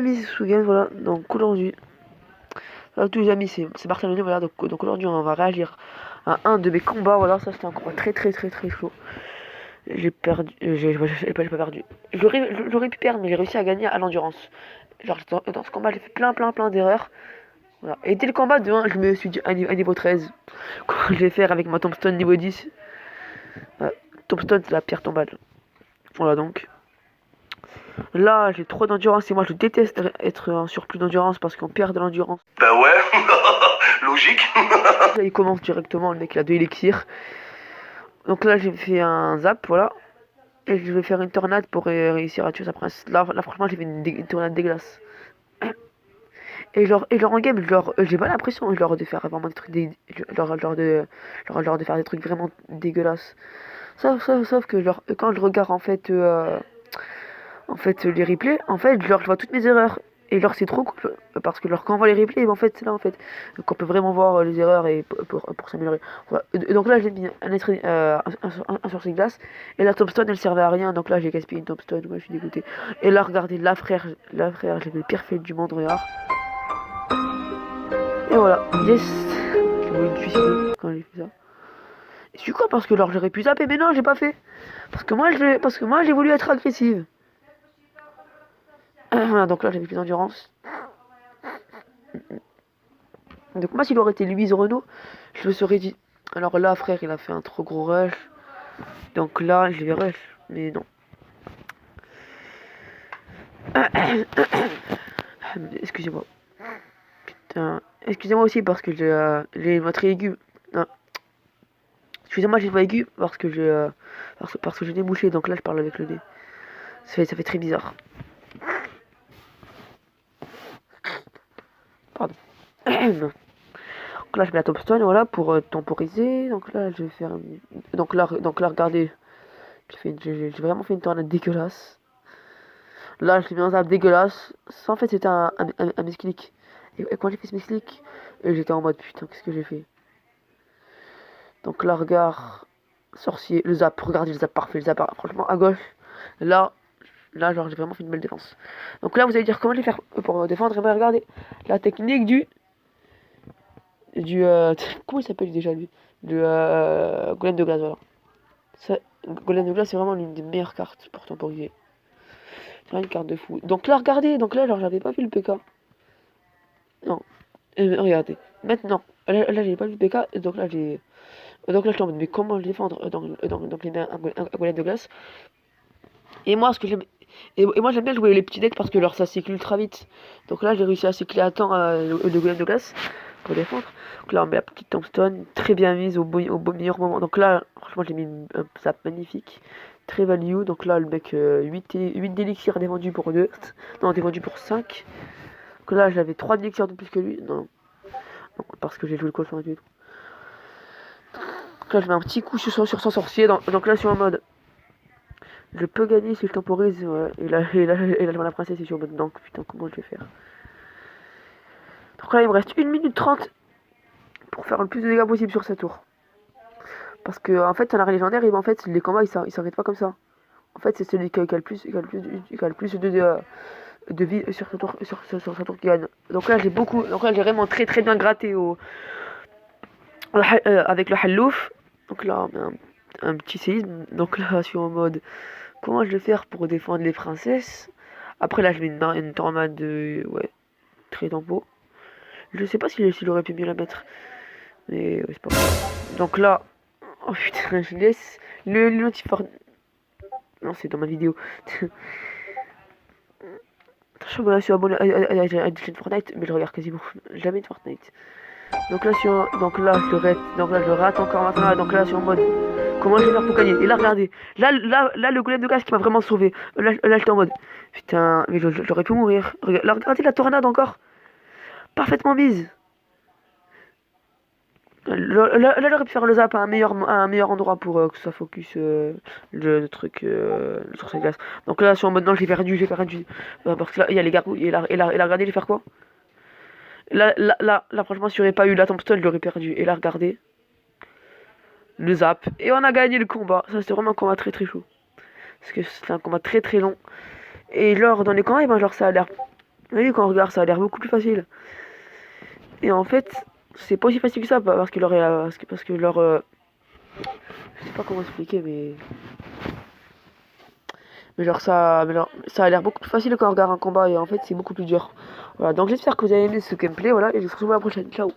amis Sugen, voilà, donc aujourd'hui, tous les amis, c'est Martin Menu, voilà, donc aujourd'hui on va réagir à un de mes combats, voilà, ça c'était un combat très chaud. J'ai perdu, j'ai pas perdu. J'aurais pu perdre, mais j'ai réussi à gagner à l'endurance. Genre dans ce combat, j'ai fait plein d'erreurs. Voilà. Et dès le combat de 1, je me suis dit à niveau 13. Quand je vais faire avec ma tombstone niveau 10. Voilà. Tombstone, c'est la pierre tombale. Voilà donc. Là, j'ai trop d'endurance et moi je déteste être en surplus d'endurance parce qu'on perd de l'endurance. Bah ouais, logique. Là, il commence directement, le mec il a 2 élixirs. Donc là, j'ai fait un zap, voilà. Et je vais faire une tornade pour réussir à tuer sa princesse. Là franchement, j'ai fait une tornade dégueulasse. Et genre en game, j'ai pas l'impression genre de faire vraiment des trucs genre de faire des trucs vraiment dégueulasses. Sauf que genre quand je regarde en fait les replays, en fait genre je vois toutes mes erreurs. Et genre c'est trop cool parce que genre quand on voit les replays, en fait c'est là en fait qu'on peut vraiment voir les erreurs et pour s'améliorer. Voilà. Donc là j'ai mis un sorcier glace et la tombstone elle servait à rien, donc là j'ai gaspillé une tombstone, moi je suis dégoûté. Et là regardez la frère, j'ai le pire fail du monde, regarde. Et voilà, yes. J'ai voulu me suicider quand j'ai fait ça. Et c'est quoi parce que genre j'aurais pu zapper, mais non j'ai pas fait. Parce que moi j'ai voulu être agressive. Donc là j'avais plus d'endurance. Donc moi s'il aurait été Louise Renault, je me serais dit. Alors là frère il a fait un trop gros rush. Donc là je vais rush. Mais non. Excusez-moi. Putain. Excusez-moi aussi parce que j'ai une voix très aiguë. Non. Excusez-moi j'ai une voix aiguë parce que parce que j'ai débouché. Donc là je parle avec le nez. Ça fait très bizarre. Pardon. Donc là je mets la tombstone, voilà, pour temporiser. Donc là je vais faire donc là regardez, j'ai vraiment fait une tornade dégueulasse. Là je l'ai mis en zap dégueulasse. Ça en fait c'était un misclick. Et quand j'ai fait ce misclick, j'étais en mode putain qu'est-ce que j'ai fait. Donc là regarde, sorcier, le zap, regardez le zap parfait, le zap franchement à gauche. Là genre j'ai vraiment fait une belle défense. Donc là vous allez dire comment je vais faire pour défendre. Et bien regardez la technique du comment il s'appelle déjà lui, du golem de glace, voilà. Ça, golem de glace c'est vraiment l'une des meilleures cartes pour temporiser. C'est vraiment une carte de fou. Donc là regardez, donc là genre j'avais pas vu le PK. Non. Regardez. Maintenant, là j'ai pas vu le PK, donc là j'ai. Donc là je suis en mode mais comment le défendre donc les mains un golem de glace. Et moi ce que j'aime. Et moi j'aime bien jouer les petits decks parce que alors ça cycle ultra vite. Donc là j'ai réussi à cycler à temps le golem de glace pour défendre. Donc là on met la petite tombstone très bien mise au meilleur moment. Donc là franchement j'ai mis un zap magnifique, très value. Donc là le mec 8 d'élixirs défendu pour 2. Non défendu pour 5. Donc là j'avais 3 d'élixirs de plus que lui. Non parce que j'ai joué le cochon et tout. Donc là je mets un petit coup sur son sorcier. Donc là je suis en mode je peux gagner si je temporise, ouais. Et là je vois la princesse et je suis en mode donc putain comment je vais faire. Donc là il me reste 1 minute 30 pour faire le plus de dégâts possible sur cette tour. Parce que en fait un arrêt légendaire et en fait les combats ils s'arrêtent pas comme ça. En fait c'est celui qui a le plus de vie sur sa tour qui gagne. Donc là j'ai vraiment très bien gratté avec le hallouf. Donc là on met un petit séisme. Donc là je suis en mode comment je vais faire pour défendre les princesses. Après là je mets une tornade de ouais très tempo. Je sais pas s'il aurait pu mieux la mettre. Mais ouais, c'est pas grave. Donc là oh putain je laisse le notifort. Non c'est dans ma vidéo. Attention moi là je suis abonné à la chaîne Fortnite mais je regarde quasiment jamais de Fortnite. Donc là je rate encore maintenant. Donc là je suis en mode comment je vais faire pour gagner. Et là regardez, là le golem de glace qui m'a vraiment sauvé. Là j'étais en mode putain mais j'aurais pu mourir. Là regardez la tornade encore. Parfaitement mise. Là j'aurais pu faire le zap à un meilleur endroit pour que ça focus le truc le sorcier de glace. Donc là je suis en mode non j'ai perdu. Parce que là il y a les gargouilles et là regardez je vais faire quoi. Là franchement si j'aurais pas eu la tombstone j'aurais perdu. Et là regardez le zap et on a gagné le combat. Ça c'était vraiment un combat très chaud parce que c'était un combat très long. Et genre dans les combats ben genre ça a l'air Oui, quand on regarde, ça a l'air beaucoup plus facile. Et en fait, c'est pas aussi facile que ça, parce que leur... je sais pas comment expliquer, ça a l'air beaucoup plus facile quand on regarde un combat, et en fait, c'est beaucoup plus dur. Voilà, donc j'espère que vous avez aimé ce gameplay, voilà, et je vous retrouve à la prochaine. Ciao!